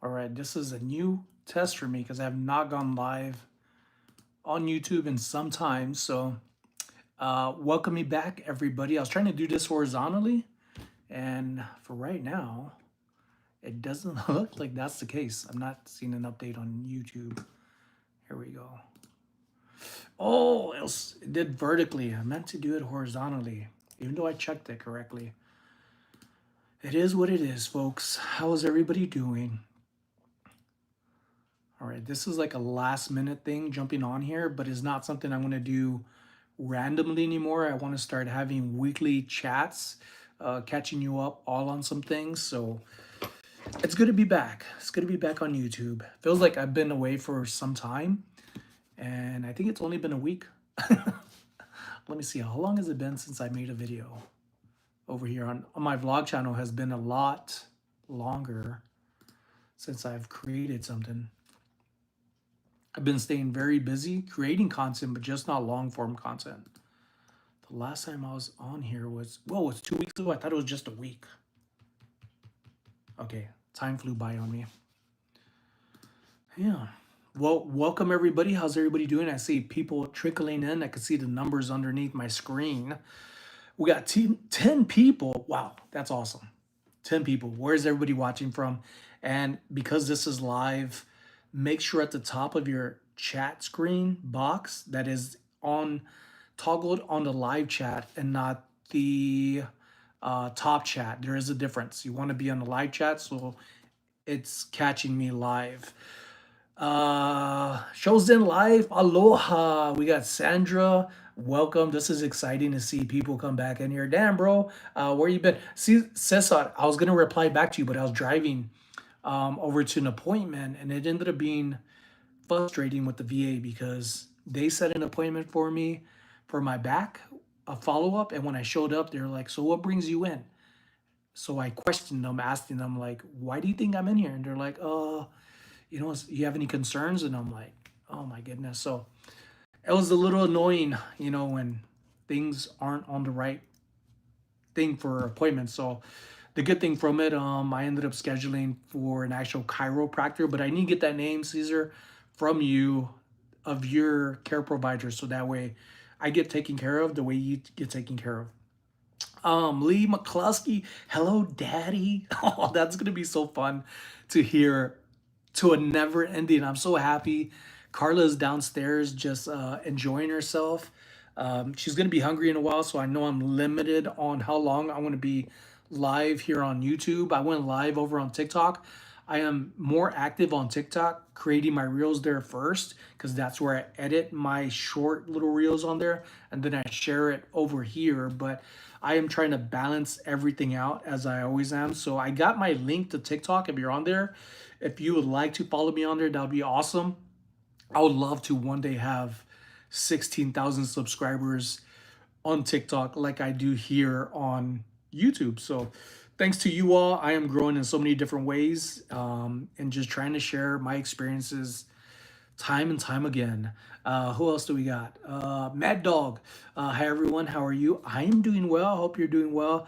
All right, this is a new test for me because I have not gone live on YouTube in some time. So, welcome me back, everybody. I was trying to do this horizontally, and for right now, it doesn't look like that's the case. I'm not seeing an update on YouTube. Here we go. Oh, it did vertically. I meant to do it horizontally, even though I checked it correctly. It is what it is, folks. How is everybody doing? All right, this is like a last minute thing jumping on here, but it's not something I'm going to do randomly anymore. I want to start having weekly chats, catching you up all on some things. So it's good to be back. It's good to be back on YouTube. Feels like I've been away for some time, and I think it's only been a week. Let me see, how long has it been since I made a video? Over here on my vlog channel has been a lot longer since I've created something. I've been staying very busy creating content, but just not long form content. The last time I was on here was, whoa, it's 2 weeks ago. I thought it was just a week. Okay, time flew by on me. Yeah. Well, welcome everybody. How's everybody doing? I see people trickling in. I can see the numbers underneath my screen. We got 10 people. Wow, that's awesome. 10 people. Where's everybody watching from? And because this is live, make sure at the top of your chat screen box that is on toggled on the live chat and not the top chat. There is a difference. You want to be on the live chat so it's catching me live. Shows in live. Aloha. We got Sandra. Welcome. This is exciting to see people come back in here. Damn, bro. Where you been? See, Cesar, I was gonna reply back to you, but I was driving over to an appointment, and it ended up being frustrating with the VA because they set an appointment for me for my back, a follow up, and when I showed up, they're like, "So what brings you in?" So I questioned them, asking them like, "Why do you think I'm in here?" And they're like, you have any concerns?" And I'm like, oh my goodness. So it was a little annoying, when things aren't on the right thing for appointments. So the good thing from it, I ended up scheduling for an actual chiropractor, but I need to get that name, Caesar, from you of your care provider. So that way I get taken care of the way you get taken care of. Lee McCluskey, hello, daddy. Oh, that's gonna be so fun to hear to a never ending. I'm so happy. Carla's downstairs just enjoying herself. She's going to be hungry in a while, so I know I'm limited on how long I'm going to be live here on YouTube. I went live over on TikTok. I am more active on TikTok, creating my reels there first, because that's where I edit my short little reels on there, and then I share it over here. But I am trying to balance everything out as I always am. So I got my link to TikTok if you're on there. If you would like to follow me on there, that would be awesome. I would love to one day have 16,000 subscribers on TikTok like I do here on YouTube. So thanks to you all, I am growing in so many different ways, and just trying to share my experiences time and time again. Who else do we got? Mad Dog. Hi everyone, how are you? I am doing well. Hope you're doing well.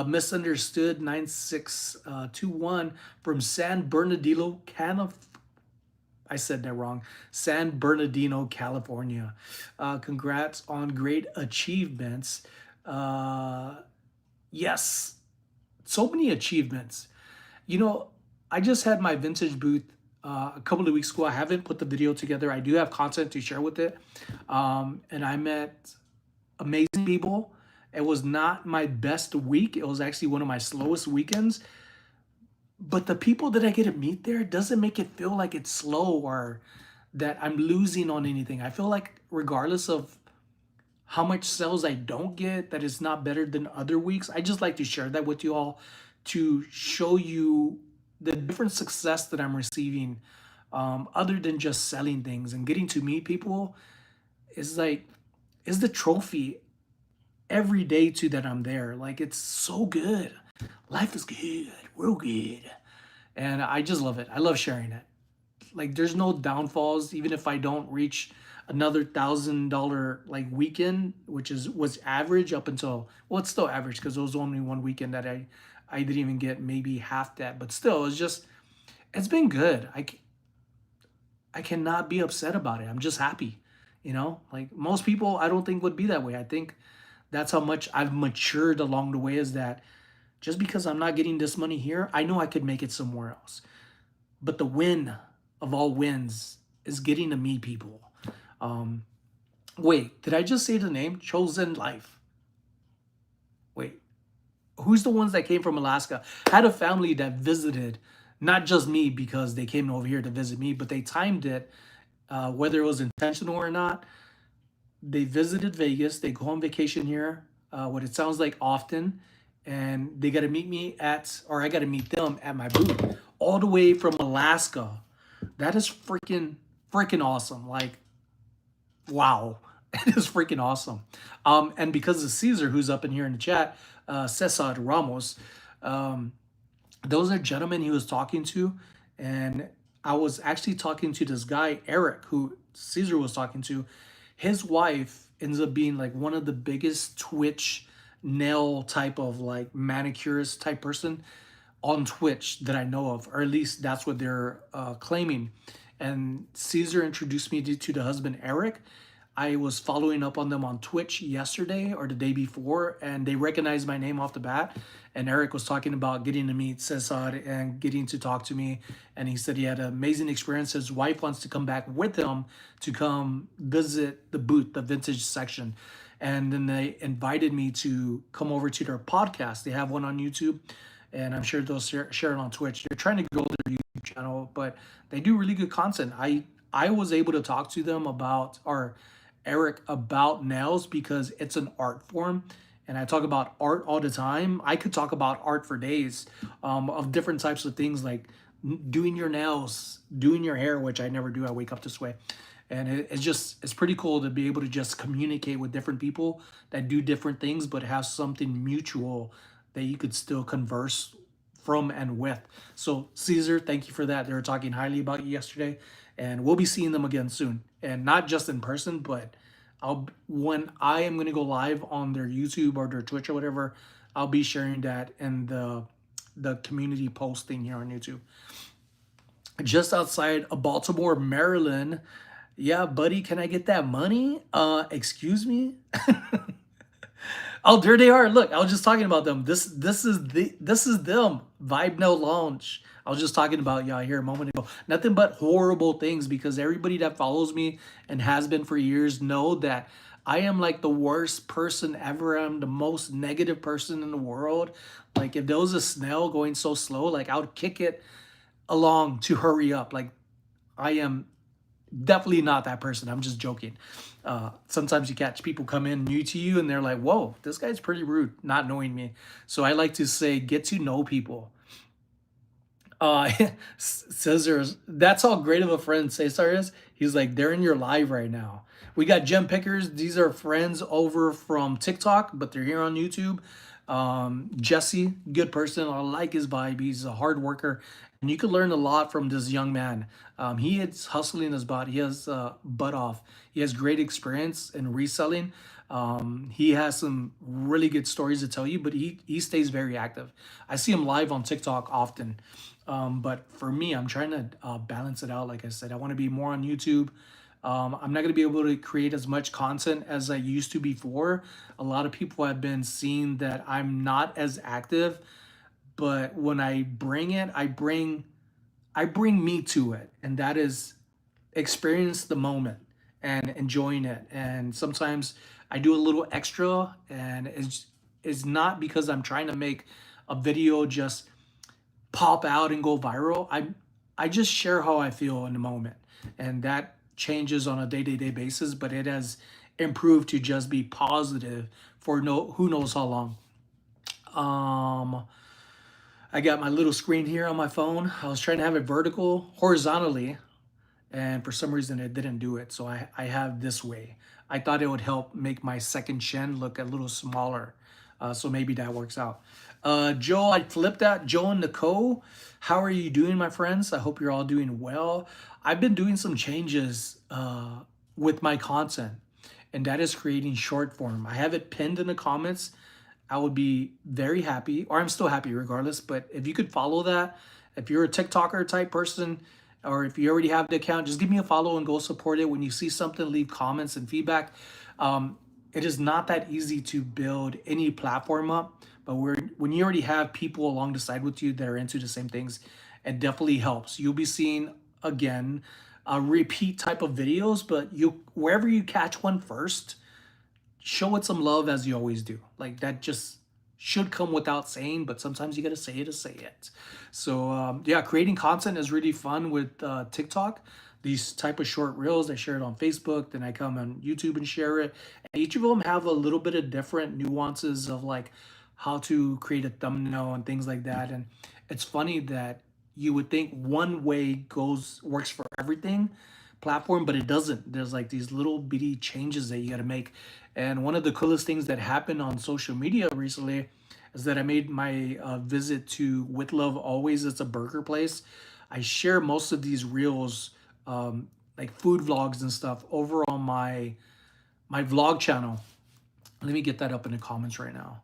Misunderstood 9621 from San Bernardino, I said that wrong. San Bernardino, California. Congrats on great achievements. Yes, so many achievements. I just had my vintage booth a couple of weeks ago. I haven't put the video together. I do have content to share with it. And I met amazing people. It was not my best week. It was actually one of my slowest weekends. But the people that I get to meet there doesn't make it feel like it's slow or that I'm losing on anything. I feel like regardless of how much sales I don't get, that it's not better than other weeks. I just like to share that with you all to show you the different success that I'm receiving, other than just selling things and getting to meet people is like is the trophy every day too that I'm there. Like it's so good. Life is good, real good. And I just love it. I love sharing it. Like there's no downfalls, even if I don't reach another $1,000 like weekend, which was average up until, well, it's still average because it was only one weekend that I didn't even get maybe half that, but still It's been good. I cannot be upset about it. I'm just happy. You know, like most people, I don't think would be that way. I think that's how much I've matured along the way. Is that just because I'm not getting this money here, I know I could make it somewhere else. But the win of all wins is getting to meet people. Um, Wait, did I just say the name? Chosen Life. Wait, who's the ones that came from Alaska? Had a family that visited, not just me because they came over here to visit me, but they timed it, whether it was intentional or not. They visited Vegas. They go on vacation here, what it sounds like often, and they got to meet me at, or I got to meet them at my booth, all the way from Alaska. That is freaking awesome. Like, wow, it is freaking awesome. And because of Caesar, who's up in here in the chat, Cesar Ramos, um, those are gentlemen he was talking to, and I was actually talking to this guy Eric, who Caesar was talking to. His wife ends up being like one of the biggest Twitch nail type of like manicurist type person on Twitch that I know of, or at least that's what they're claiming. And Caesar introduced me to the husband Eric. I was following up on them on Twitch yesterday or the day before, and they recognized my name off the bat. And Eric was talking about getting to meet Cesar and getting to talk to me. And he said he had an amazing experience. His wife wants to come back with him to come visit the booth, the vintage section. And then they invited me to come over to their podcast. They have one on YouTube, and I'm sure they'll share it on Twitch. They're trying to grow their YouTube channel, but they do really good content. I was able to talk to them about, or Eric, about nails because it's an art form, and I talk about art all the time. I could talk about art for days, of different types of things like doing your nails, doing your hair, which I never do. I wake up this way. And it's pretty cool to be able to just communicate with different people that do different things but have something mutual that you could still converse from and with. So Caesar, thank you for that. They were talking highly about you yesterday, and we'll be seeing them again soon, and not just in person, but I'll when I am going to go live on their YouTube or their Twitch or whatever, I'll be sharing that in the community posting here on YouTube. Just outside of Baltimore, Maryland. Yeah, buddy, can I get that money? Excuse me? Oh, there they are. Look, I was just talking about them. This is them. Vibe No Launch. I was just talking about y'all here a moment ago. Nothing but horrible things, because everybody that follows me and has been for years know that I am like the worst person ever. I'm the most negative person in the world. Like if there was a snail going so slow, like I would kick it along to hurry up. Like I am definitely not that person. I'm just joking. Sometimes you catch people come in new to you and they're like, whoa, this guy's pretty rude, not knowing me. So I like to say, get to know people. Uh, Scissors, that's how great of a friend Cesar is. He's like, they're in your live right now. We got gem pickers. These are friends over from TikTok, but they're here on YouTube. Jesse, good person. I like his vibe. He's a hard worker, and you could learn a lot from this young man. He is hustling his butt. He has butt off. He has great experience in reselling. He has some really good stories to tell you, but he stays very active. I see him live on TikTok often. But for me, I'm trying to balance it out. Like I said, I want to be more on YouTube. I'm not going to be able to create as much content as I used to before. A lot of people have been seeing that I'm not as active, but when I bring it, I bring me to it, and that is experience the moment and enjoying it. And sometimes I do a little extra, and it's not because I'm trying to make a video just pop out and go viral. I just share how I feel in the moment, and that changes on a day-to-day basis, but it has improved to just be positive for no who knows how long. Um I got my little screen here on my phone. I was trying to have it vertical horizontally, and for some reason it didn't do it. So I have this way. I thought it would help make my second chin look a little smaller. So maybe that works out. Joe, I flipped that. Joe and Nicole, how are you doing, my friends? I hope you're all doing well. I've been doing some changes with my content, and that is creating short form. I have it pinned in the comments. I would be very happy, or I'm still happy regardless. But if you could follow that, if you're a TikToker type person, or if you already have the account, just give me a follow and go support it. When you see something, leave comments and feedback. Um, it is not that easy to build any platform up, but when you already have people along the side with you that are into the same things, it definitely helps. You'll be seeing again repeat type of videos, but you wherever you catch one first, show it some love as you always do. Like that just should come without saying, but sometimes you got to say it to say it. So yeah, creating content is really fun with TikTok. These type of short reels, I share it on Facebook, then I come on YouTube and share it. And each of them have a little bit of different nuances of like how to create a thumbnail and things like that. And it's funny that you would think one way goes works for everything platform, but it doesn't. There's like these little bitty changes that you got to make. And one of the coolest things that happened on social media recently is that I made my visit to With Love Always. It's a burger place. I share most of these reels, like food vlogs and stuff, over on my vlog channel. Let me get that up in the comments right now.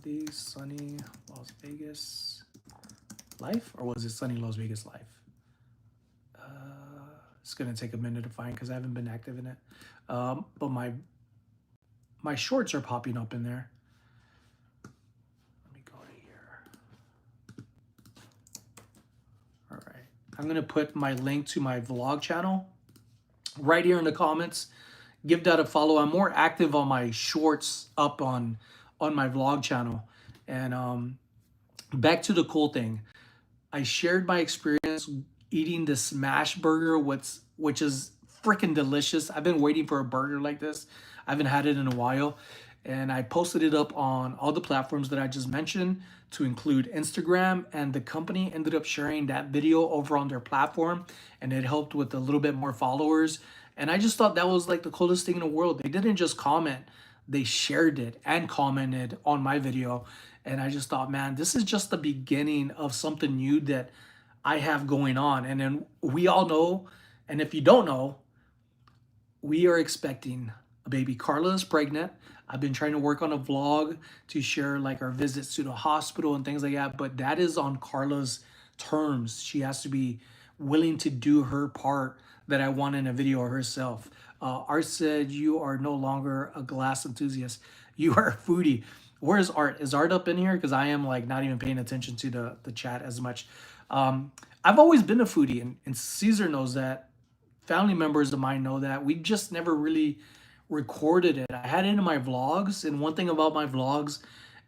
The Sonny Las Vegas life, or was it Sonny Las Vegas life? It's gonna take a minute to find because I haven't been active in it. But my shorts are popping up in there. Let me go to here. All right, I'm gonna put my link to my vlog channel right here in the comments. Give that a follow. I'm more active on my shorts up on my vlog channel. And back to the cool thing. I shared my experience eating the smash burger, which is freaking delicious. I've been waiting for a burger like this. I haven't had it in a while. And I posted it up on all the platforms that I just mentioned, to include Instagram, and the company ended up sharing that video over on their platform, and it helped with a little bit more followers. And I just thought that was like the coolest thing in the world. They didn't just comment, they shared it and commented on my video. And I just thought, man, this is just the beginning of something new that I have going on. And then we all know, and if you don't know, we are expecting a baby. Carla is pregnant. I've been trying to work on a vlog to share like our visits to the hospital and things like that, but that is on Carla's terms. She has to be willing to do her part that I want in a video herself. Art said, you are no longer a glass enthusiast. You are a foodie. Where's Art? Is Art up in here? Because I am like not even paying attention to the chat as much. I've always been a foodie, and Caesar knows that. Family members of mine know that. We just never really recorded it. I had it in my vlogs, and one thing about my vlogs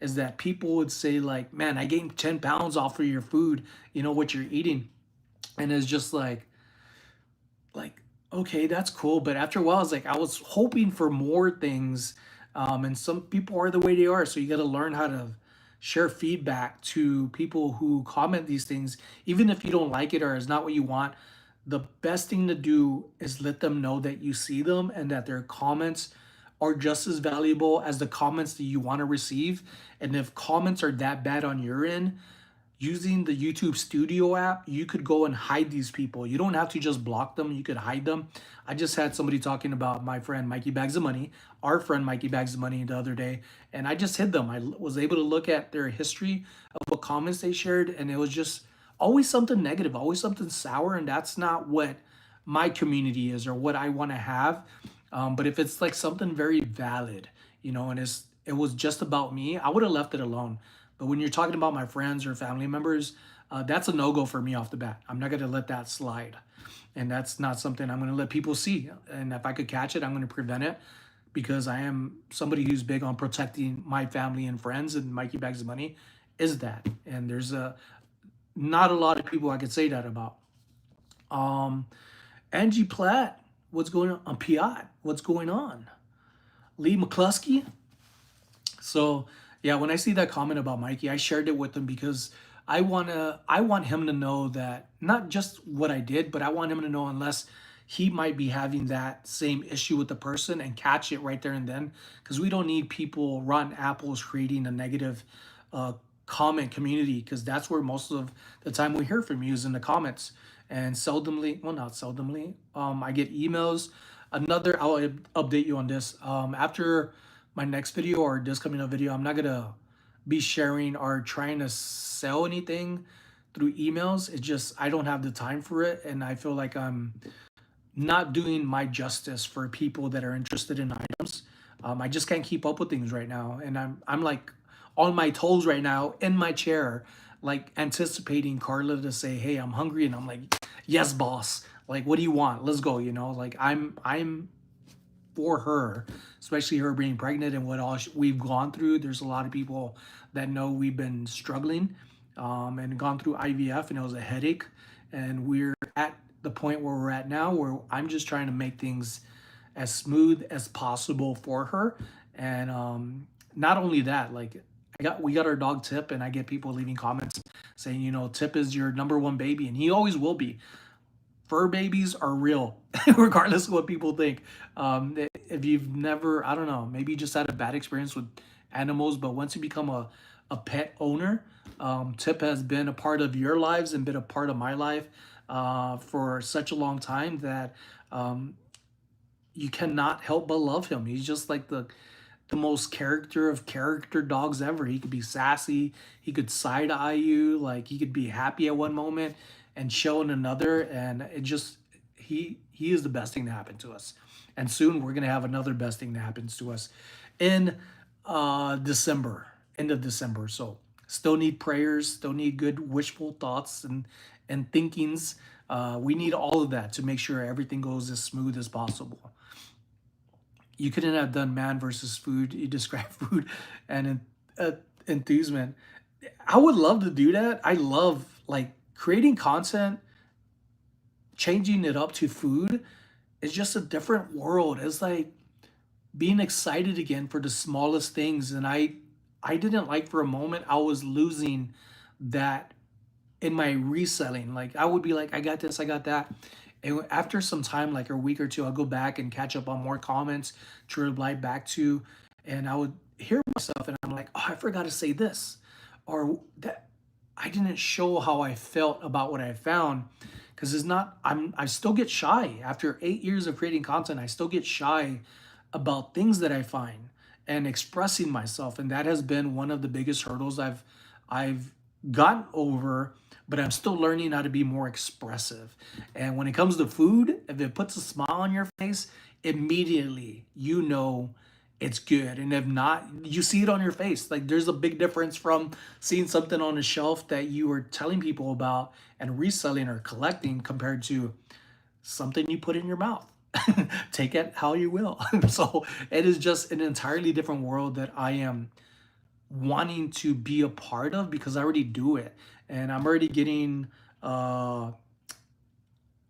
is that people would say like, man, I gained 10 pounds off of your food, you know, what you're eating. And it's just like, okay, that's cool. But after a while, it's like I was hoping for more things. And some people are the way they are. So you got to learn how to share feedback to people who comment these things, even if you don't like it or it's not what you want. The best thing to do is let them know that you see them and that their comments are just as valuable as the comments that you want to receive. And if comments are that bad on your end, using the YouTube Studio app, you could go and hide these people. You don't have to just block them, you could hide them. I just had somebody talking about my friend Mikey Bags of Money, our friend Mikey Bags of Money, the other day, and I just hid them. I was able to look at their history of what comments they shared, and it was just always something negative, always something sour, and that's not what my community is or what I want to have. But if it's like something very valid, you know, and it was just about me, I would have left it alone. But when you're talking about my friends or family members, that's a no-go for me off the bat. I'm not going to let that slide. And that's not something I'm going to let people see. And if I could catch it, I'm going to prevent it, because I am somebody who's big on protecting my family and friends, and Mikey Bags of Money is that. And there's not a lot of people I could say that about. Angie Platt, what's going on? Piat, what's going on? Lee McCluskey. So yeah, when I see that comment about Mikey, I shared it with him because I want him to know that not just what I did, but I want him to know, unless he might be having that same issue with the person, and catch it right there and then, because we don't need people, rotten apples, creating a negative comment community, because that's where most of the time we hear from you is in the comments. And seldomly, well, not seldomly, I get emails. I'll update you on this. After my next video or this coming up video, I'm not gonna be sharing or trying to sell anything through emails. It's just I don't have the time for it, and I feel like I'm not doing my justice for people that are interested in items. I just can't keep up with things right now, and I'm like on my toes right now in my chair, like anticipating Carla to say, "Hey, I'm hungry," and I'm like, "Yes, boss. Like, what do you want? Let's go." You know, like I'm for her, especially her being pregnant and what all we've gone through. There's a lot of people that know we've been struggling and gone through IVF, and it was a headache. And we're at the point where we're at now, where I'm just trying to make things as smooth as possible for her. And not only that, like we got our dog Tip, and I get people leaving comments saying, you know, Tip is your number one baby, and he always will be. Fur babies are real, regardless of what people think. If you've never, I don't know, maybe you just had a bad experience with animals, but once you become a pet owner, Tip has been a part of your lives and been a part of my life for such a long time that you cannot help but love him. He's just like the most character of character dogs ever. He could be sassy, he could side eye you, like he could be happy at one moment and chill in another, and it just he is the best thing to happen to us. And soon we're gonna have another best thing that happens to us in December, end of December. So still need prayers, still need good wishful thoughts and thinkings. We need all of that to make sure everything goes as smooth as possible. You couldn't have done man versus food. You described food and enthusement. I would love to do that. I love like creating content, changing it up to food. It's just a different world. It's like being excited again for the smallest things. And I didn't like for a moment I was losing that in my reselling. Like I would be like, I got this, I got that. And after some time, like a week or two, I'll go back and catch up on more comments to reply back to. And I would hear myself and I'm like, oh, I forgot to say this. Or that I didn't show how I felt about what I found. Cause it's not, I still get shy. After 8 years of creating content, I still get shy about things that I find and expressing myself. And that has been one of the biggest hurdles I've gotten over, but I'm still learning how to be more expressive. And when it comes to food, if it puts a smile on your face, immediately you know it's good. And if not, you see it on your face. Like there's a big difference from seeing something on a shelf that you were telling people about and reselling or collecting compared to something you put in your mouth. Take it how you will. So it is just an entirely different world that I am wanting to be a part of because I already do it. And I'm already getting not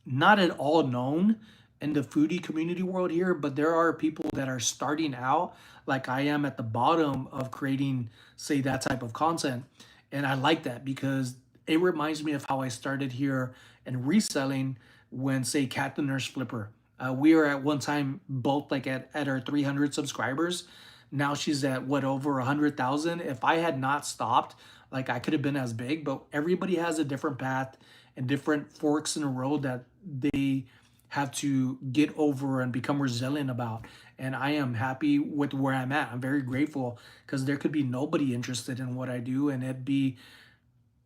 at all known in the foodie community world here, but there are people that are starting out like I am at the bottom of creating, say, that type of content. And I like that because it reminds me of how I started here and reselling when, say, Cat the Nurse Flipper. We were at one time both like at our 300 subscribers. Now she's at what, over 100,000. If I had not stopped, like I could have been as big, but everybody has a different path and different forks in the road that they have to get over and become resilient about. And I am happy with where I'm at. I'm very grateful because there could be nobody interested in what I do and it'd be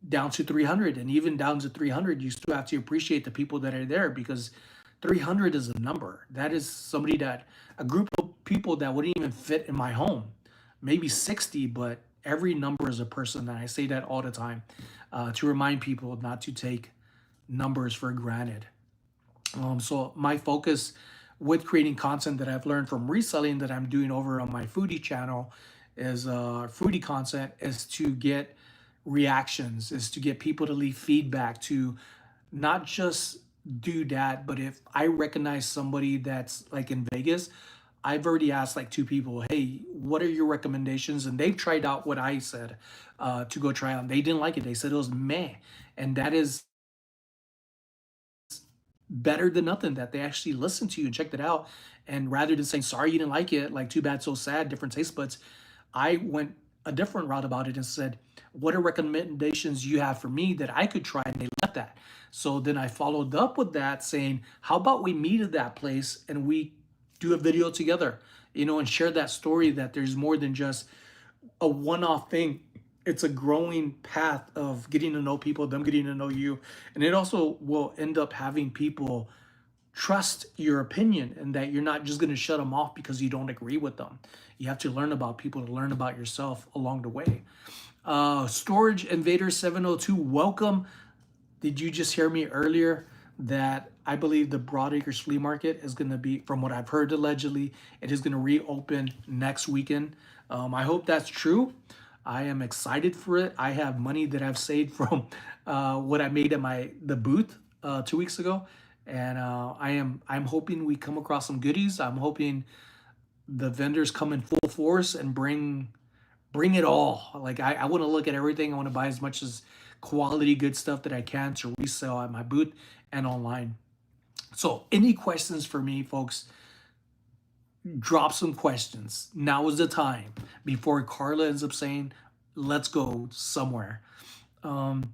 down to 300. And even down to 300, you still have to appreciate the people that are there because 300 is a number. That is somebody that, a group of people that wouldn't even fit in my home. Maybe 60, but every number is a person. And I say that all the time to remind people not to take numbers for granted. So my focus with creating content that I've learned from reselling that I'm doing over on my foodie channel is foodie content is to get reactions, is to get people to leave feedback, to not just do that, but if I recognize somebody that's like in Vegas, I've already asked like two people, hey, what are your recommendations? And they've tried out what I said to go try out. They didn't like it. They said it was meh. And that is better than nothing that they actually listened to you and checked it out. And rather than saying, sorry, you didn't like it, like too bad, so sad, different taste buds, I went a different route about it and said, what are recommendations you have for me that I could try? And they left that. So then I followed up with that saying, how about we meet at that place and we do a video together? and share that story that there's more than just a one-off thing. It's a growing path of getting to know people, them getting to know you, and it also will end up having people trust your opinion and that you're not just going to shut them off because you don't agree with them. You have to learn about people to learn about yourself along the way. Storage Invader 702, welcome. Did you just hear me earlier that I believe the Broadacres Flea Market is going to be, from what I've heard allegedly, it is going to reopen next weekend. I hope that's true. I am excited for it. I have money that I've saved from what I made at the booth 2 weeks ago, and I'm hoping we come across some goodies. I'm hoping the vendors come in full force and bring it all. Like I want to look at everything. I want to buy as much as quality good stuff that I can to resell at my booth and online. So any questions for me, folks? Drop some questions. Now is the time before Carla ends up saying, let's go somewhere. Um,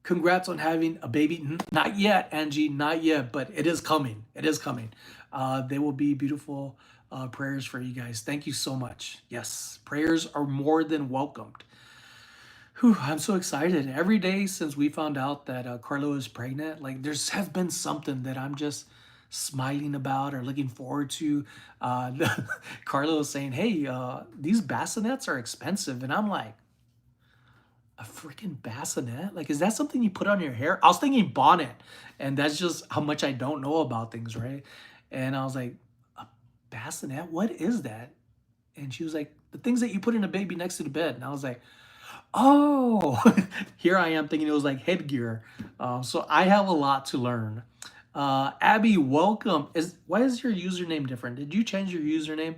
Congrats on having a baby. Not yet, Angie, not yet, but it is coming. It is coming. There will be beautiful prayers for you guys. Thank you so much. Yes, prayers are more than welcomed. Whew, I'm so excited. Every day since we found out that Carlo is pregnant, like there's has been something that I'm just smiling about or looking forward to. Carlo is saying, hey, these bassinets are expensive. And I'm like, a freaking bassinet? Like, is that something you put on your hair? I was thinking bonnet, and that's just how much I don't know about things, right? And I was like, a bassinet? What is that? And she was like, the things that you put in a baby next to the bed. And I was like, oh, here I am thinking it was like headgear. So I have a lot to learn. Abby, welcome. Why is your username different? Did you change your username?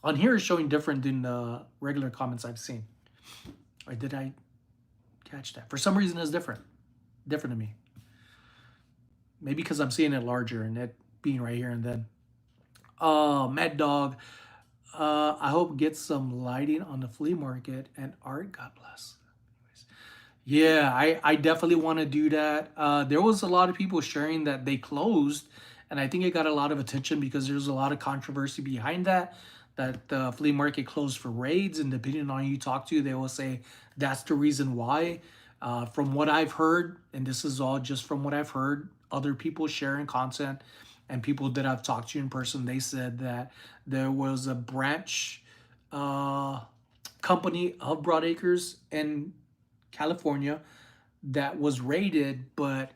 On here it's showing different than the regular comments I've seen. Or did I catch that? For some reason it's different to me. Maybe because I'm seeing it larger and it being right here and then. Mad Dog. I hope get some lighting on the flea market and art. God bless. Yeah, I definitely want to do that. There was a lot of people sharing that they closed, and I think it got a lot of attention because there's a lot of controversy behind that. That the flea market closed for raids, and depending on who you talk to, they will say that's the reason why. From what I've heard, and this is all just from what I've heard, other people sharing content and people that I've talked to in person, they said that there was a branch company of Broadacres in California that was raided, but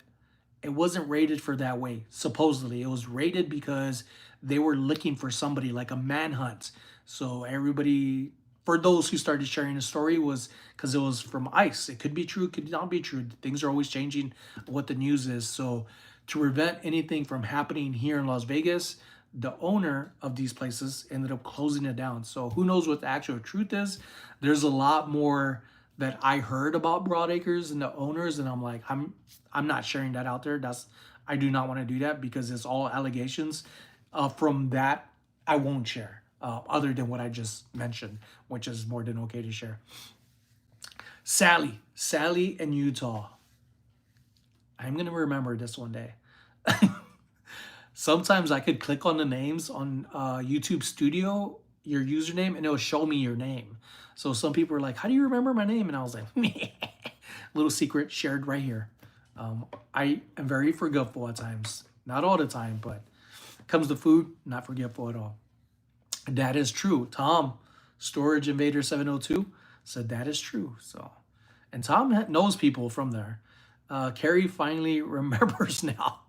it wasn't raided for that way. Supposedly, it was raided because they were looking for somebody, like a manhunt. So everybody, for those who started sharing the story, was because it was from ICE. It could be true, could not be true. Things are always changing. What the news is. So to prevent anything from happening here in Las Vegas, the owner of these places ended up closing it down. So who knows what the actual truth is? There's a lot more that I heard about Broadacres and the owners, and I'm like, I'm not sharing that out there. I do not want to do that because it's all allegations. From that, I won't share. Other than what I just mentioned, which is more than okay to share. Sally in Utah. I'm gonna remember this one day. Sometimes I could click on the names on YouTube Studio, your username, and it'll show me your name. So some people are like, how do you remember my name? And I was like, little secret shared right here. I am very forgetful at times. Not all the time, but comes to food, not forgetful at all. That is true. Tom, Storage Invader 702, said that is true. So, and Tom knows people from there. Carrie finally remembers now.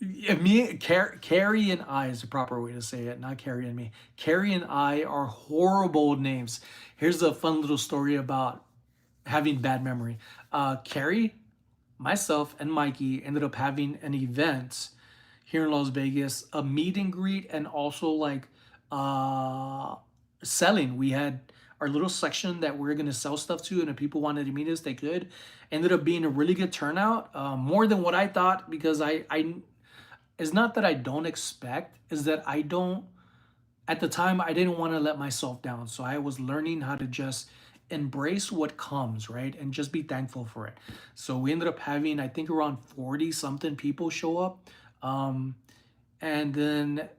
Yeah, Carrie and I is the proper way to say it, not Carrie and me. Carrie and I are horrible names. Here's a fun little story about having bad memory. Carrie, myself, and Mikey ended up having an event here in Las Vegas, a meet and greet, and also like selling. We had our little section that we're gonna sell stuff to, and if people wanted to meet us, they could. Ended up being a really good turnout, more than what I thought, because I it's not that I don't expect, is that I don't, at the time, I didn't want to let myself down. So I was learning how to just embrace what comes, right? And just be thankful for it. So we ended up having, I think, around 40 something people show up. And then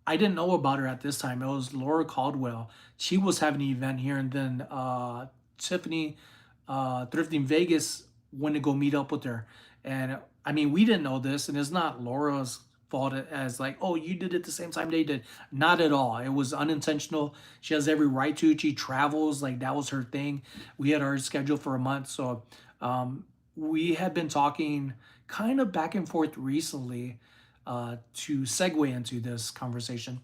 I didn't know about her at this time. It was Laura Caldwell. She was having an event here, and then Tiffany Thrifting Vegas went to go meet up with her. And I mean, we didn't know this, and it's not Laura's fault as like, oh, you did it the same time they did. Not at all. It was unintentional. She has every right to. She travels like that was her thing. We had our schedule for a month, so we had been talking kind of back and forth recently to segue into this conversation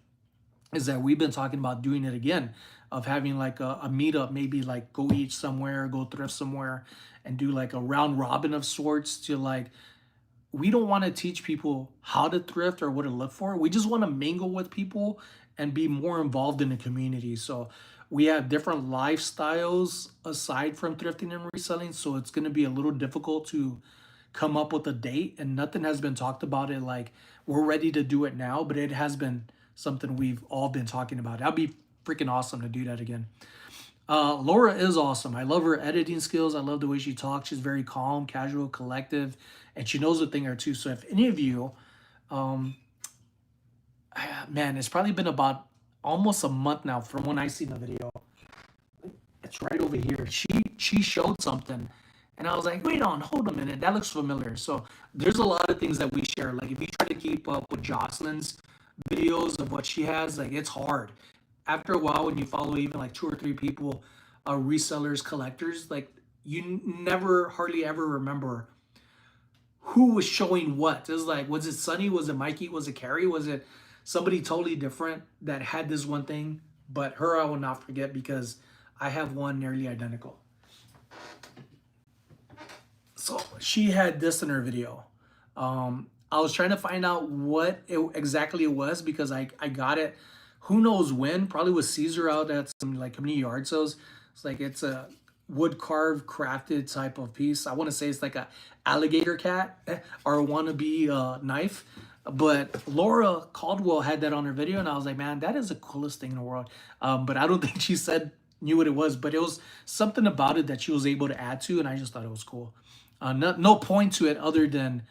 is that we've been talking about doing it again, of having like a meetup, maybe like go eat somewhere, go thrift somewhere, and do like a round robin of sorts to like, we don't want to teach people how to thrift or what to look for. We just want to mingle with people and be more involved in the community. So we have different lifestyles aside from thrifting and reselling. So it's going to be a little difficult to come up with a date, and nothing has been talked about it like we're ready to do it now, but it has been something we've all been talking about. That'd be freaking awesome to do that again. Laura is awesome. I love her editing skills. I love the way she talks. She's very calm, casual, collective, and she knows a thing or two. So if any of you, man, it's probably been about almost a month now from when I seen the video. It's right over here. She showed something, and I was like, wait on, hold a minute, that looks familiar. So there's a lot of things that we share. Like if you try to keep up with Jocelyn's videos of what she has, like it's hard. After a while, when you follow even like two or three people, resellers, collectors, like you never hardly ever remember who was showing what. It was like, was it Sonny? Was it Mikey? Was it Carrie? Was it somebody totally different that had this one thing? But her, I will not forget because I have one nearly identical. So she had this in her video. I was trying to find out what exactly it was because I got it. Who knows when? Probably with Caesar out at some like community yard sales. It's like it's a wood carved crafted type of piece. I want to say it's like a alligator cat or a wannabe knife. But Laura Caldwell had that on her video, and I was like, man, that is the coolest thing in the world. But I don't think she said knew what it was, but it was something about it that she was able to add to, and I just thought it was cool. No point to it other than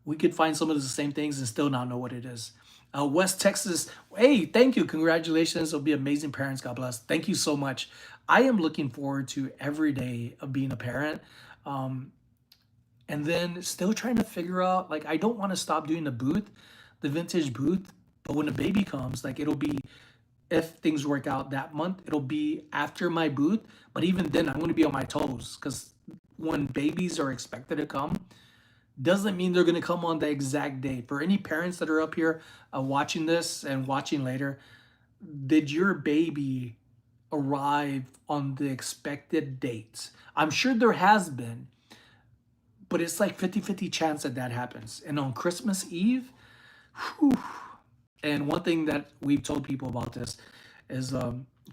we could find some of the same things and still not know what it is. West Texas, hey, thank you, congratulations! It'll be amazing parents. God bless. Thank you so much. I am looking forward to every day of being a parent. And then still trying to figure out, like, I don't want to stop doing the booth, the vintage booth, but when the baby comes, like, it'll be, if things work out that month, it'll be after my booth. But even then, I'm going to be on my toes because when babies are expected to come, doesn't mean they're going to come on the exact day. For any parents that are up here watching this and watching later, did your baby arrive on the expected dates? I'm sure there has been, but it's like 50-50 chance that that happens. And on Christmas Eve, whew, and one thing that we've told people about this is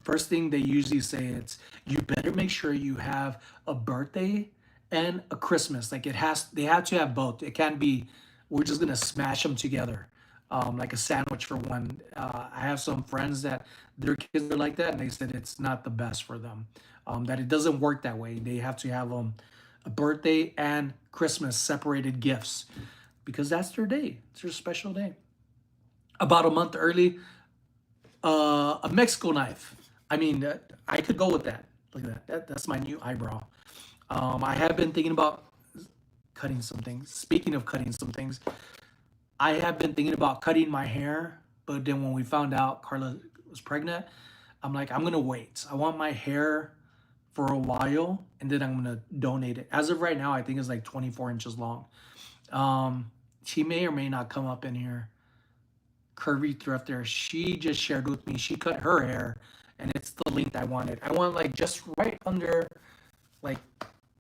first thing they usually say, it's you better make sure you have a birthday and a Christmas. Like they have to have both. It can't be we're just gonna smash them together like a sandwich for one. I have some friends that their kids are like that, and they said it's not the best for them. That it doesn't work that way. They have to have a birthday and Christmas separated gifts because that's their day. It's their special day. About a month early, a Mexico knife. I mean, I could go with that. Look at that. That's my new eyebrow. I have been thinking about cutting some things. Speaking of cutting some things, I have been thinking about cutting my hair, but then when we found out Carla was pregnant, I'm like, I'm gonna wait. I want my hair for a while, and then I'm gonna donate it. As of right now, I think it's like 24 inches long. She may or may not come up in here. Curvy thrifter, she just shared with me she cut her hair, and it's the length I wanted. I want like just right under, like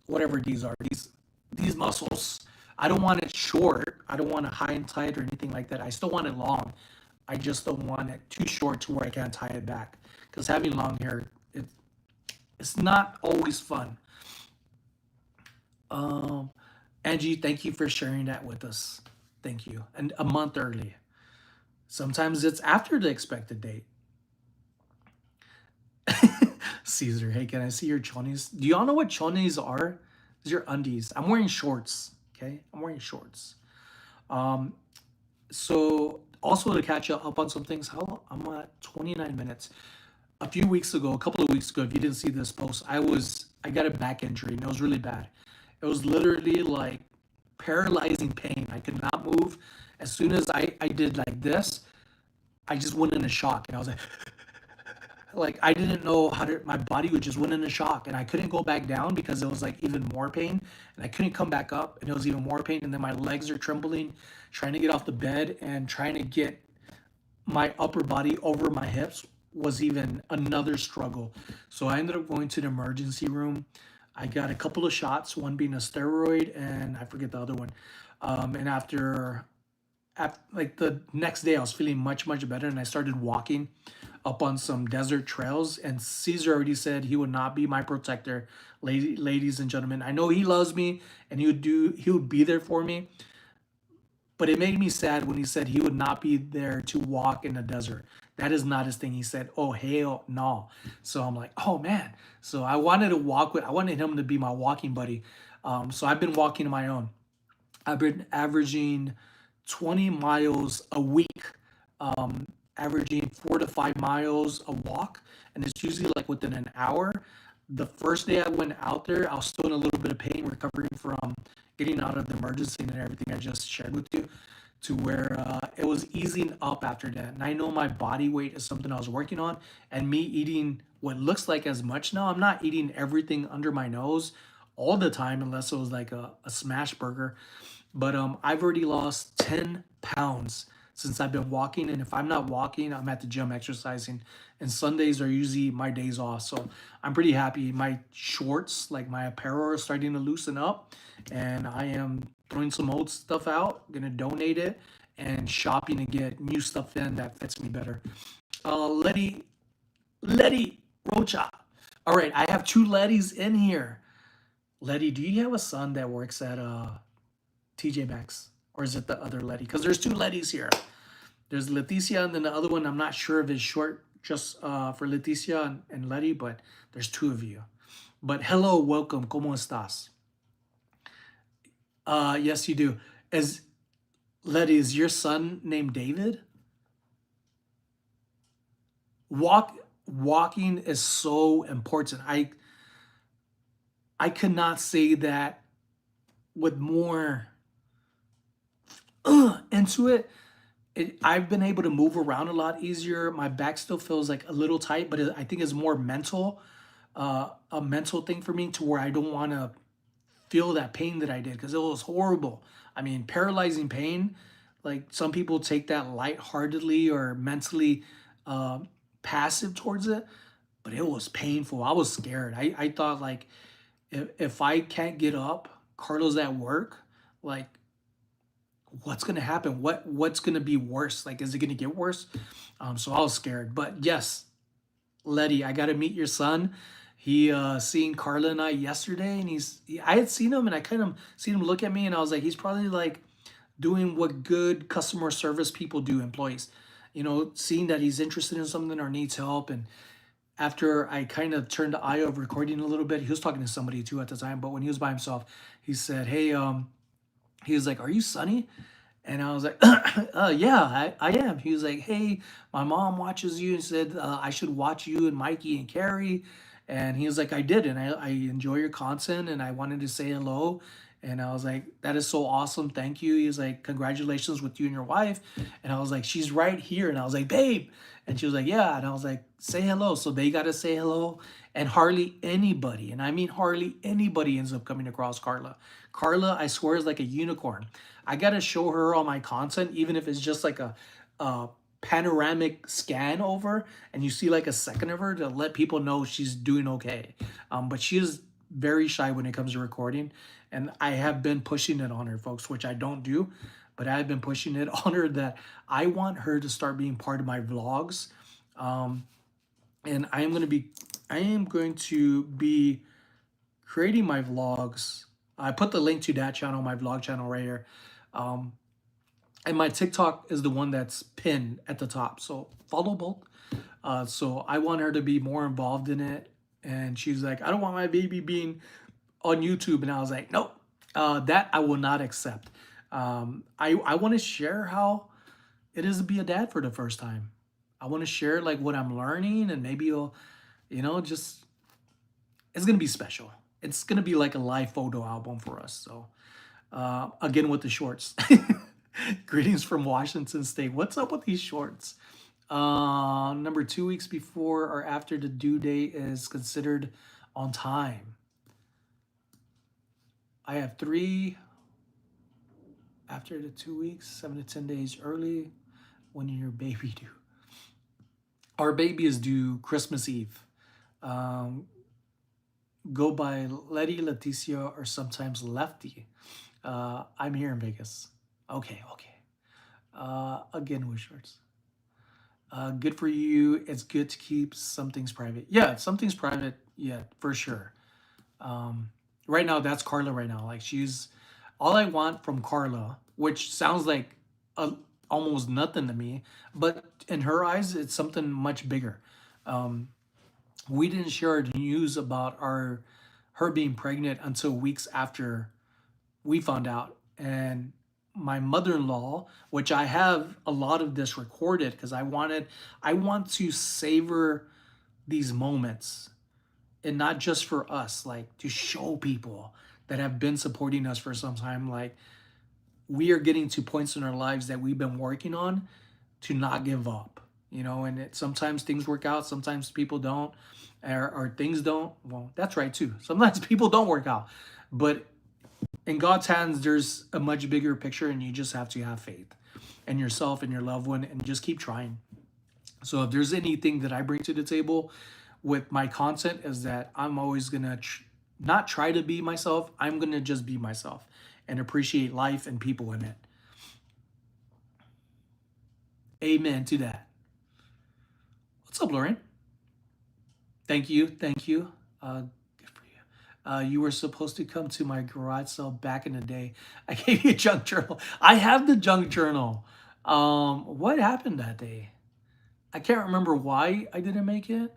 whatever these are, these muscles. I don't want it short. I don't want it high and tight or anything like that. I still want it long. I just don't want it too short to where I can't tie it back. Because having long hair, it's not always fun. Angie, thank you for sharing that with us. Thank you. And a month early. Sometimes it's after the expected date. Caesar, hey, can I see your chonies? Do y'all know what chonies are? These are undies. I'm wearing shorts. Okay, I'm wearing shorts. So Also to catch up on some things, how I'm at 29 minutes. A few weeks ago, a couple of weeks ago, if you didn't see this post, I got a back injury and it was really bad. It was literally like paralyzing pain. I could not move. As soon as I did like this, I just went in a shock and I was like I didn't know how to, my body would just went in a shock and I couldn't go back down because it was like even more pain and I couldn't come back up and it was even more pain and then my legs are trembling trying to get off the bed and trying to get my upper body over my hips was even another struggle. So I ended up going to the emergency room. I got a couple of shots, one being a steroid, and I forget the other one. And after like the next day, I was feeling much better, and I started walking up on some desert trails. And Caesar already said he would not be my protector, ladies and gentlemen. I know he loves me, and he would be there for me. But it made me sad when he said he would not be there to walk in the desert. That is not his thing. He said, "Oh hell no." So I'm like, "Oh man." So I wanted him to be my walking buddy. So I've been walking on my own. I've been averaging 20 miles a week, averaging 4 to 5 miles a walk, and it's usually like within an hour. The first day I went out there, I was still in a little bit of pain, recovering from getting out of the emergency and everything I just shared with you, to where it was easing up after that. And I know my body weight is something I was working on, and me eating what looks like as much now, I'm not eating everything under my nose all the time unless it was like a smash burger. But I've already lost 10 pounds since I've been walking. And if I'm not walking, I'm at the gym exercising. And Sundays are usually my days off. So I'm pretty happy. My shorts, like my apparel, are starting to loosen up. And I am throwing some old stuff out, gonna donate it, and shopping to get new stuff in that fits me better. Letty Rocha. All right, I have two Lettys in here. Letty, do you have a son that works at TJ Maxx? Or is it the other Letty? Because there's two Lettys here. There's Leticia, and then the other one, I'm not sure if it's short just for Leticia and Letty, but there's two of you. But hello, welcome, ¿cómo estás? Yes, you do. As Letty, is your son named David? Walking is so important. I cannot say that with more into it. I've been able to move around a lot easier. My back still feels like a little tight, but I think it's more mental, a mental thing for me, to where I don't want to feel that pain that I did because it was horrible. I mean, paralyzing pain. Like some people take that lightheartedly or mentally uh, passive towards it, but it was painful. I was scared. I thought like if I can't get up, Carlos at work, like what's gonna happen? What's gonna be worse? Like, is it gonna get worse? So I was scared. But yes, Letty, I got to meet your son. He seen Carla and I yesterday, and I had seen him, and I kind of seen him look at me, and I was like, he's probably like doing what good customer service people do, employees. You know, seeing that he's interested in something or needs help. And after I kind of turned the eye of recording a little bit, he was talking to somebody too at the time, but when he was by himself, he said, "Hey, he was like, are you Sonny?" And I was like, yeah, I am. He was like, "Hey, my mom watches you and said I should watch you and Mikey and Carrie." And he was like, "I did. And I enjoy your content and I wanted to say hello." And I was like, "That is so awesome. Thank you." He was like, "Congratulations with you and your wife." And I was like, "She's right here." And I was like, "Babe." And she was like, "Yeah." And I was like, "Say hello." So they got to say hello. And hardly anybody, and I mean hardly anybody, ends up coming across Carla. Carla, I swear, is like a unicorn. I gotta show her all my content, even if it's just like a panoramic scan over, and you see like a second of her, to let people know she's doing okay. But she is very shy when it comes to recording, and I have been pushing it on her, folks, which I don't do, but I've been pushing it on her that I want her to start being part of my vlogs. And I am going to be creating my vlogs. I put the link to that channel, my vlog channel, right here. Um, and my TikTok is the one that's pinned at the top. So follow both. So I want her to be more involved in it. And she's like, "I don't want my baby being on YouTube." And I was like, "Nope, that I will not accept." I want to share how it is to be a dad for the first time. I want to share like what I'm learning, and maybe you'll, just it's gonna be special. It's gonna be like a live photo album for us. So again with the shorts. Greetings from Washington State. What's up with these shorts? Number 2 weeks before or after the due date is considered on time. I have 3 after the 2 weeks, 7 to 10 days early. When your baby due? Our baby is due Christmas Eve. Um, go by Letty, Leticia, or sometimes Lefty. I'm here in Vegas. Okay, okay. Again with shorts. Good for you. It's good to keep some things private. Yeah, some things private. Yeah, for sure. Um, right now, that's Carla. Right now, like she's all I want from Carla, which sounds like a, almost nothing to me, but in her eyes, it's something much bigger. Um, we didn't share news about our her being pregnant until weeks after we found out. And my mother-in-law, which I have a lot of this recorded because I want to savor these moments, and not just for us, like to show people that have been supporting us for some time, like we are getting to points in our lives that we've been working on to not give up, and sometimes things work out, sometimes people don't, or things don't. Well, that's right too. Sometimes people don't work out, but in God's hands, there's a much bigger picture, and you just have to have faith in yourself and your loved one and just keep trying. So if there's anything that I bring to the table with my content is that I'm always going to not try to be myself. I'm going to just be myself and appreciate life and people in it. Amen to that. What's up, Lauren? Thank you. Thank you. Good for you. You were supposed to come to my garage sale back in the day. I gave you a junk journal. I have the junk journal. What happened that day? I can't remember why I didn't make it.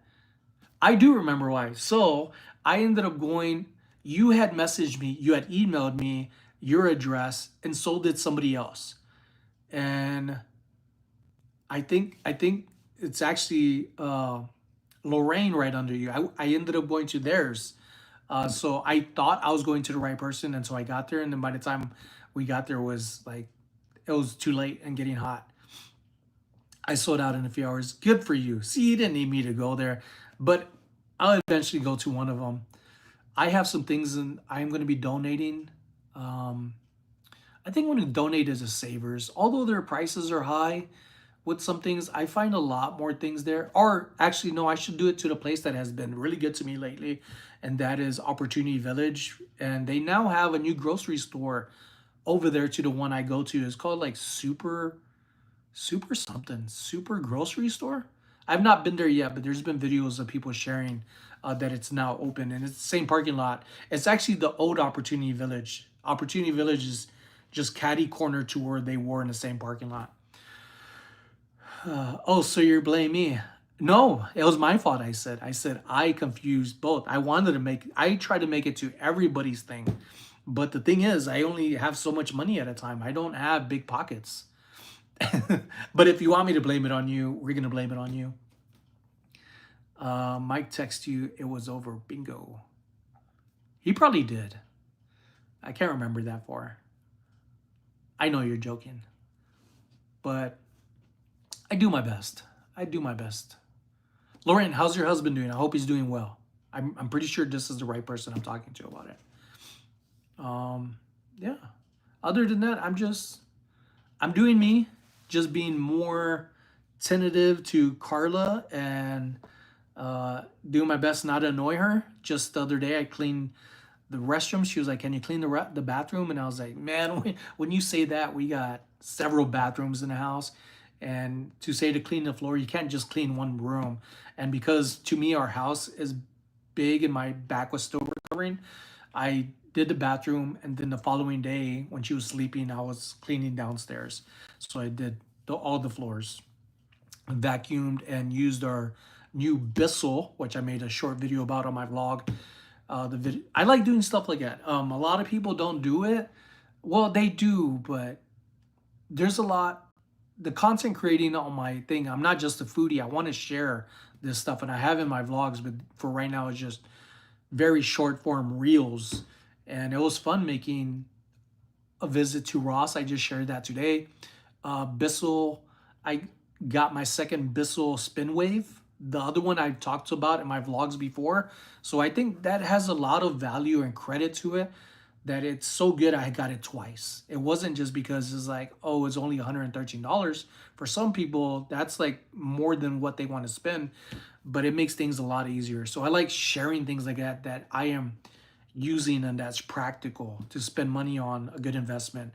I do remember why. So I ended up going. You had messaged me. You had emailed me your address, and so did somebody else. And I think it's actually Lorraine right under you. I ended up going to theirs. So I thought I was going to the right person, and so I got there. And then by the time we got there, was like it was too late and getting hot. I sold out in a few hours. Good for you. See, you didn't need me to go there, but I'll eventually go to one of them. I have some things, and I'm going to be donating. Um, I think I'm going to donate as a savers, although their prices are high. With some things, I find a lot more things there. Or actually, no, I should do it to the place that has been really good to me lately, and that is Opportunity Village. And they now have a new grocery store over there to the one I go to. It's called like Super something, Super Grocery Store. I've not been there yet, but there's been videos of people sharing that it's now open, and it's the same parking lot. It's actually the old Opportunity Village. Opportunity Village is just catty corner to where they were in the same parking lot. Oh, so you're blaming me? No, it was my fault. I said I confused both. I tried to make it to everybody's thing, but the thing is, I only have so much money at a time. I don't have big pockets. But if you want me to blame it on you, we're gonna blame it on you. Mike text you it was over. Bingo. He probably did. I can't remember that far. I know you're joking, but I do my best. I do my best. Lauren, how's your husband doing? I hope he's doing well. I'm pretty sure this is the right person I'm talking to about it. Yeah. Other than that, I'm doing me, just being more tentative to Carla and doing my best not to annoy her. Just the other day, I cleaned the restroom. She was like, "Can you clean the bathroom?" And I was like, "Man, when you say that, we got several bathrooms in the house, and to say to clean the floor, you can't just clean one room." And because to me, our house is big, and my back was still recovering, I did the bathroom, and then the following day, when she was sleeping, I was cleaning downstairs. So I did all the floors, vacuumed, and used our new Bissell, which I made a short video about on my vlog. I like doing stuff like that. A lot of people don't do it. Well, they do, but there's a lot the content creating on my thing, I'm not just a foodie. I want to share this stuff, and I have in my vlogs, but for right now, it's just very short form reels. And it was fun making a visit to Ross. I just shared that today. Bissell, I got my second Bissell spin wave. The other one I've talked about in my vlogs before. So I think that has a lot of value and credit to it, that it's so good I got it twice. It wasn't just because it's like, oh, it's only $113. For some people, that's like more than what they want to spend, but it makes things a lot easier. So I like sharing things like that that I am using and that's practical to spend money on a good investment,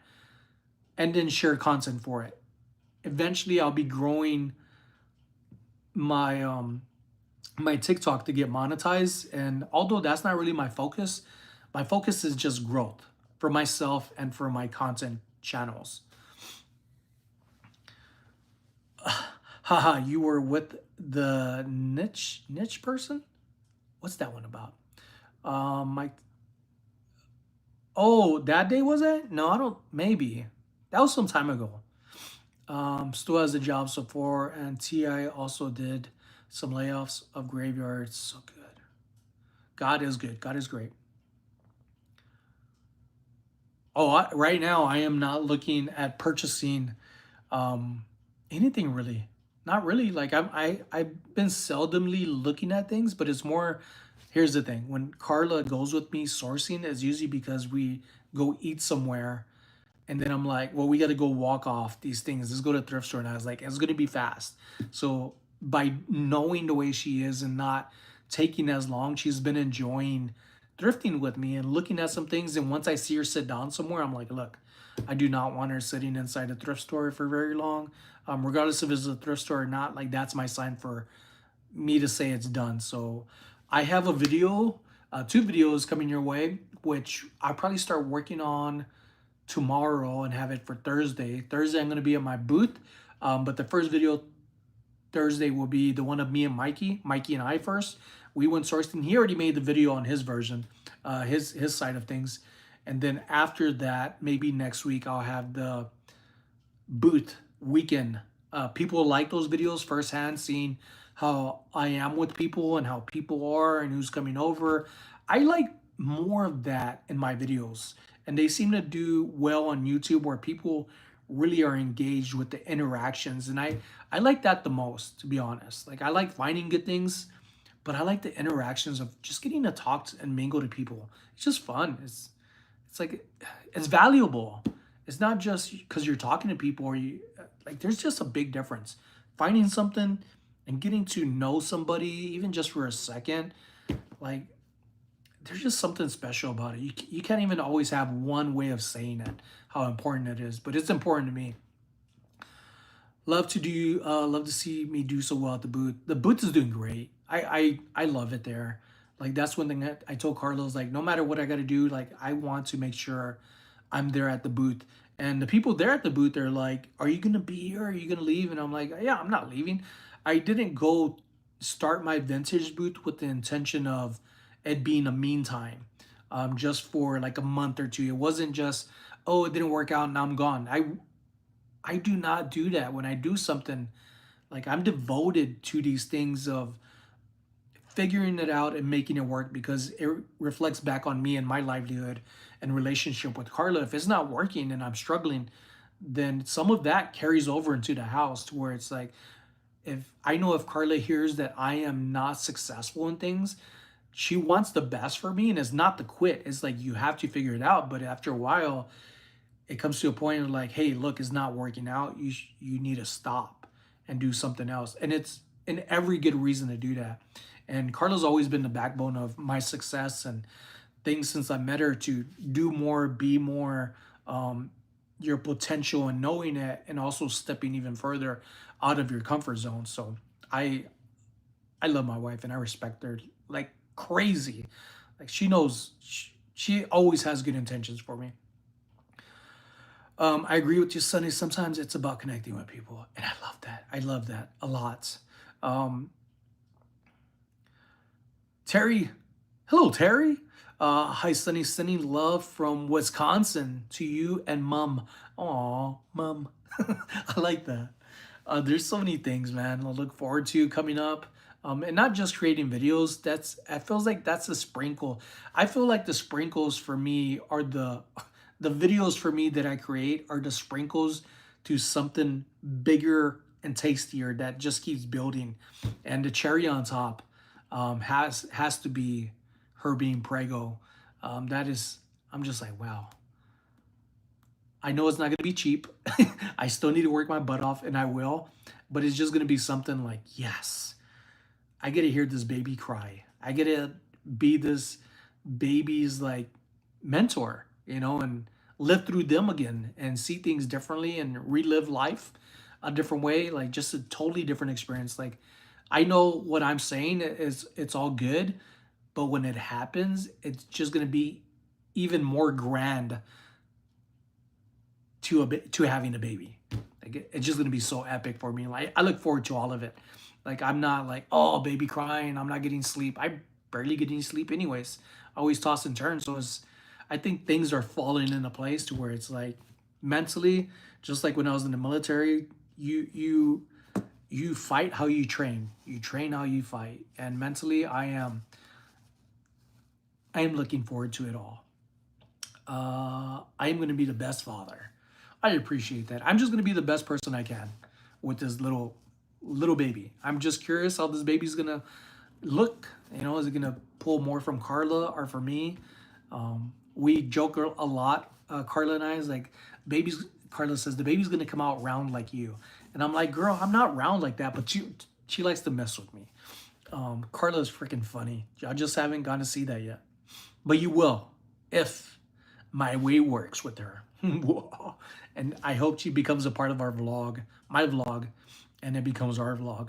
and then share content for it. Eventually I'll be growing my my TikTok to get monetized, and although that's not really my focus is just growth for myself and for my content channels. Haha, you were with the niche person? What's that one about? My Oh, that day was it? No, I don't. Maybe that was some time ago. Still has a job so far, and Ti also did some layoffs of graveyards. So good. God is good. God is great. Oh, right now I am not looking at purchasing um, anything really. Not really. Like I've been seldomly looking at things, but it's more. Here's the thing: when Carla goes with me sourcing, it's usually because we go eat somewhere, and then I'm like, well, we got to go walk off these things. Let's go to a thrift store, and I was like, it's gonna be fast. So by knowing the way she is and not taking as long, she's been enjoying thrifting with me and looking at some things. And once I see her sit down somewhere, I'm like, look, I do not want her sitting inside a thrift store for very long. Regardless if it's a thrift store or not, like that's my sign for me to say it's done. So I have a video, two videos coming your way, which I'll probably start working on tomorrow and have it for Thursday. Thursday, I'm going to be at my booth. But the first video Thursday will be the one of me and Mikey and I first. We went sourcing. He already made the video on his version, his side of things. And then after that, maybe next week, I'll have the booth weekend. People like those videos firsthand, seeing how I am with people and how people are and who's coming over. I like more of that in my videos, and they seem to do well on YouTube where people really are engaged with the interactions, and I like that the most, to be honest. Like I like finding good things, but I like the interactions of just getting to talk and mingle to people. It's just fun. It's like it's valuable. It's not just because you're talking to people or you like. There's just a big difference. Finding something and getting to know somebody, even just for a second, like there's just something special about it. You can't even always have one way of saying it, how important it is, but it's important to me. Love to see me do so well at the booth. The booth is doing great. I love it there. Like that's one thing that I told Carlos, like no matter what I got to do, like I want to make sure I'm there at the booth. And the people there at the booth are like, "Are you gonna be here? Are you gonna leave?" And I'm like, "Yeah, I'm not leaving." I didn't go start my vintage booth with the intention of it being a meantime, just for like a month or two. It wasn't just, oh, it didn't work out, now I'm gone. I do not do that. When I do something, like I'm devoted to these things of figuring it out and making it work, because it reflects back on me and my livelihood and relationship with Carla. If it's not working and I'm struggling, then some of that carries over into the house, to where it's like, if I know if Carla hears that I am not successful in things, she wants the best for me, and it's not to quit. It's like you have to figure it out. But after a while, it comes to a point of like, hey, look, it's not working out. You need to stop and do something else. And it's in every good reason to do that. And Carla's always been the backbone of my success and things since I met her, to do more, be more, your potential and knowing it, and also stepping even further out of your comfort zone. So I I love my wife and I respect her like crazy. Like she knows she always has good intentions for me. I agree with you, Sonny. Sometimes it's about connecting with people, and I love that. I love that a lot. Um, Terry, hello, Terry. Hi, Sunny. Sending love from Wisconsin to you and Mum. Aw, Mum. I like that. There's so many things, man. I look forward to coming up. And not just creating videos. It feels like that's a sprinkle. I feel like the sprinkles for me are the videos for me that I create are the sprinkles to something bigger and tastier that just keeps building. And the cherry on top has to be her being prego. That is, I'm just like, wow. I know it's not going to be cheap. I still need to work my butt off, and I will. But it's just going to be something like, yes, I get to hear this baby cry. I get to be this baby's like mentor, and live through them again and see things differently and relive life a different way, like just a totally different experience. Like I know what I'm saying is it's all good, but when it happens, it's just gonna be even more grand to having a baby. Like it's just gonna be so epic for me. Like I look forward to all of it. Like I'm not like, oh, baby crying, I'm not getting sleep. I barely get any sleep anyways. I always toss and turn. So I think things are falling into place to where it's like mentally, just like when I was in the military, you fight how you train. You train how you fight. And mentally, I am looking forward to it all. I am going to be the best father. I appreciate that. I'm just going to be the best person I can with this little baby. I'm just curious how this baby's going to look. Is it going to pull more from Carla or for me? We joke a lot. Carla and I is like, babies. Carla says the baby's going to come out round like you, and I'm like, girl, I'm not round like that. But she likes to mess with me. Carla is freaking funny. I just haven't gotten to see that yet. But you will, if my way works with her. And I hope she becomes a part of our vlog, my vlog, and it becomes our vlog.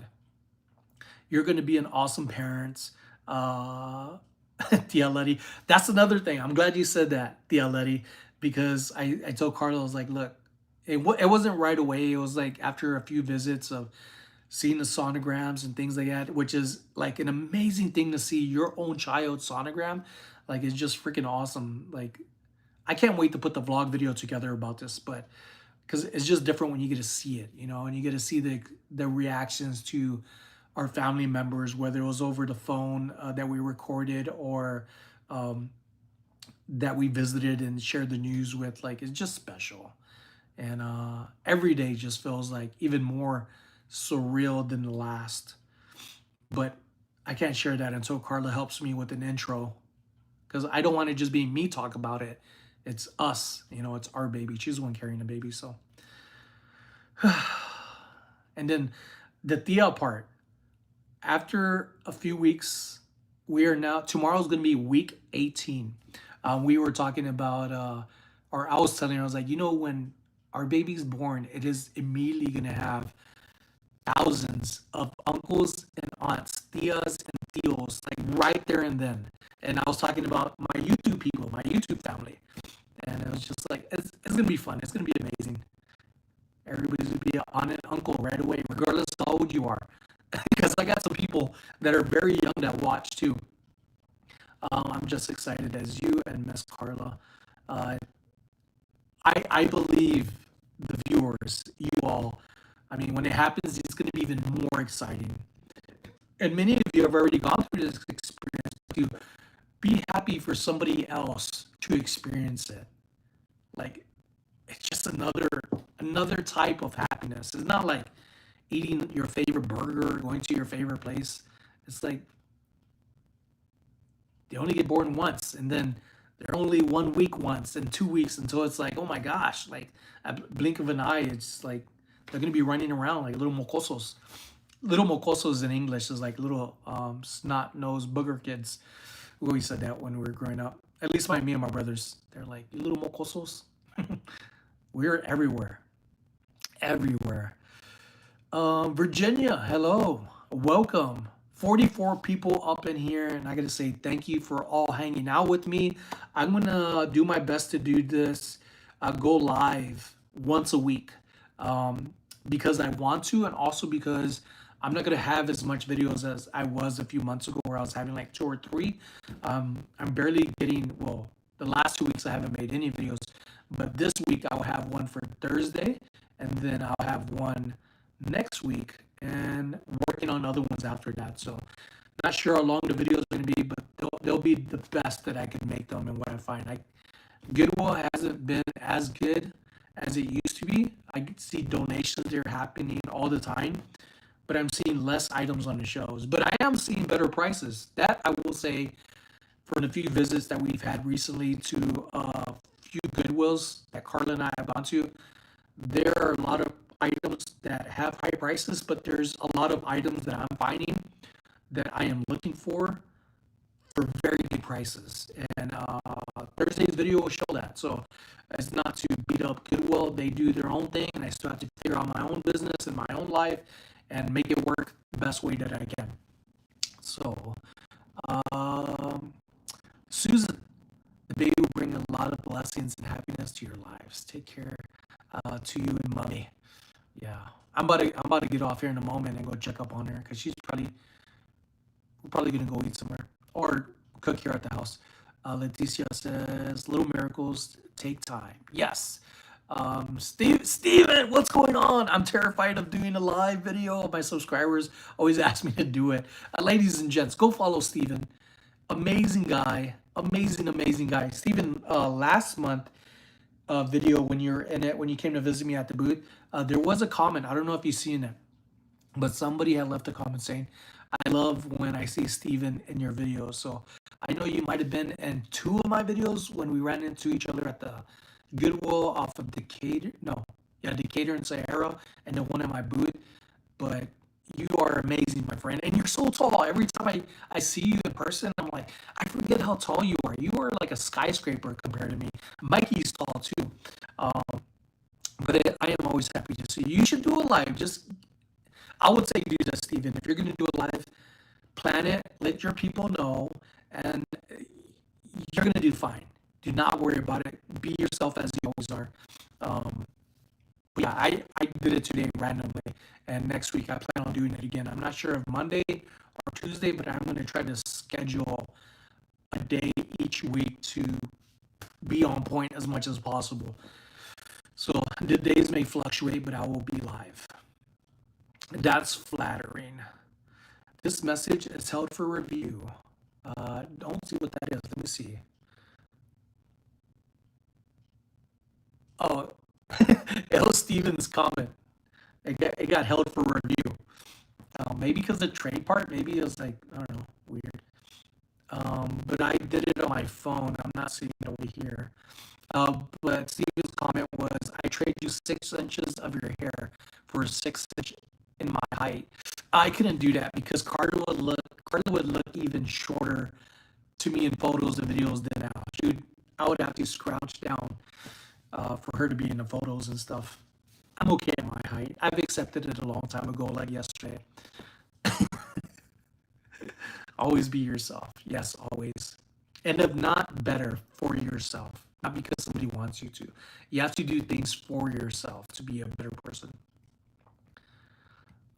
You're going to be an awesome parent. Tia Letty. That's another thing. I'm glad you said that, Tia Letty, because I told Carla, I was like, look, it wasn't right away. It was like after a few visits of seeing the sonograms and things like that, which is like an amazing thing to see your own child's sonogram. Like it's just freaking awesome. Like I can't wait to put the vlog video together about this, but because it's just different when you get to see it, and you get to see the reactions to our family members, whether it was over the phone that we recorded or that we visited and shared the news with. Like it's just special, and every day just feels like even more surreal than the last. But I can't share that until Carla helps me with an intro, because I don't want to just be me talk about it. It's us, it's our baby. She's the one carrying the baby, so. And then the Thea part. After a few weeks, tomorrow's going to be week 18. We were talking about, or I was telling her, I was like, when our baby's born, it is immediately going to have thousands of uncles and aunts, tias and tios, like right there and then. And I was talking about my YouTube people, my YouTube family. And it was just like, it's going to be fun. It's going to be amazing. Everybody's going to be an aunt and uncle right away, regardless of how old you are. Because I got some people that are very young that watch too. I'm just excited as you and Miss Carla. Uh, I believe the viewers, you all, I mean, when it happens, it's going to be even more exciting. And many of you have already gone through this experience to be happy for somebody else to experience it. Like, it's just another type of happiness. It's not like eating your favorite burger or going to your favorite place. It's like they only get born once, and then they're only 1 week once and 2 weeks until it's like, oh my gosh, like a blink of an eye, it's like they're gonna be running around like little mocosos. Little mocosos in English is like little snot-nosed booger kids. We always said that when we were growing up. At least me and my brothers. They're like, you little mocosos. We're everywhere. Everywhere. Virginia, hello. Welcome. 44 people up in here, and I gotta say thank you for all hanging out with me. I'm gonna do my best to do this, go live once a week, because I want to, and also because I'm not gonna have as much videos as I was a few months ago, where I was having like two or three. I'm barely getting, well, the last 2 weeks I haven't made any videos, but this week I'll have one for Thursday, and then I'll have one next week, and working on other ones after that. So not sure how long the videos are going to be, but they'll be the best that I can make them and what I find. Goodwill hasn't been as good as it used to be. I can see donations there happening all the time, but I'm seeing less items on the shelves. But I am seeing better prices. That I will say, for the few visits that we've had recently to a few Goodwills that Carla and I have gone to, there are a lot of items that have high prices, but there's a lot of items that I'm finding that I am looking for very good prices. And Thursday's video will show that. So it's not to beat up Goodwill. They do their own thing, and I still have to figure out my own business and my own life and make it work the best way that I can. So, um, Susan, the baby will bring a lot of blessings and happiness to your lives. Take care to you and mommy. Yeah, I'm about to get off here in a moment and go check up on her because we're probably gonna go eat somewhere or cook here at the house. Leticia says, "Little miracles take time." Yes. Steven, what's going on? I'm terrified of doing a live video. My subscribers always ask me to do it. Ladies and gents, go follow Steven. Amazing guy. Amazing, amazing guy. Steven, last month, video when you're in it, when you came to visit me at the booth, there was a comment. I don't know if you've seen it, but somebody had left a comment saying, "I love when I see Steven in your videos." So I know you might have been in two of my videos when we ran into each other at the Goodwill off of Decatur. No, yeah, Decatur and Sahara, and then one at my booth. But you are amazing, my friend. And you're so tall. Every time I see you in person, I'm like, I forget how tall you are. You are like a skyscraper compared to me. Mikey's tall too. Um, but I am always happy to see you. You should do a live. Just, I would say do this, Steven. If you're going to do a live, plan it, let your people know, and you're going to do fine. Do not worry about it. Be yourself as you always are. Um, but yeah, I did it today randomly, and next week I plan on doing it again. I'm not sure if Monday or Tuesday, but I'm going to try to schedule a day each week to be on point as much as possible. So the days may fluctuate, but I will be live. That's flattering. This message is held for review. Don't see what that is. Let me see. Oh, L. Stevens comment. It got held for review. Maybe because the trade part, maybe it was like, I don't know, weird. But I did it on my phone. I'm not seeing it over here. But Steven's comment was, "I trade you 6 inches of your hair for 6 inch in my height." I couldn't do that because Carla would look even shorter to me in photos and videos than now. I would have to scrouch down for her to be in the photos and stuff. I'm okay at my height. I've accepted it a long time ago, like yesterday. Always be yourself. Yes, always. And if not, better for yourself. Not because somebody wants you to. You have to do things for yourself to be a better person.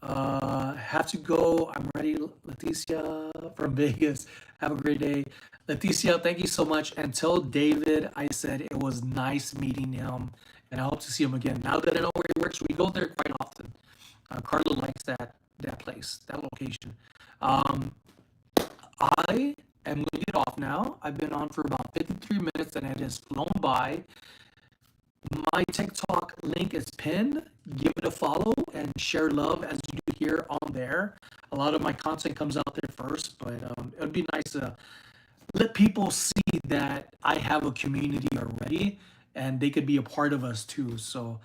Have to go. I'm ready. Leticia from Vegas. Have a great day. Leticia, thank you so much. And tell David I said it was nice meeting him, and I hope to see him again. Now that I know where he works, we go there quite often. Carlo likes that place, that location. Um, I am going to get off now. I've been on for about 53 minutes, and it has flown by. My TikTok link is pinned. Give it a follow and share love as you do here on there. A lot of my content comes out there first, but it would be nice to let people see that I have a community already and they could be a part of us too. So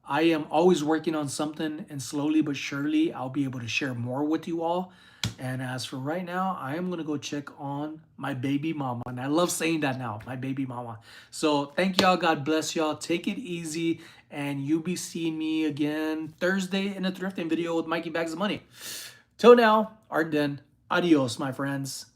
I am always working on something, and slowly but surely I'll be able to share more with you all. And as for right now, I am going to go check on my baby mama. And I love saying that now, my baby mama. So thank y'all. God bless y'all. Take it easy. And you'll be seeing me again Thursday in a thrifting video with Mikey Bags of Money. Till now, Art Den. Adios, my friends.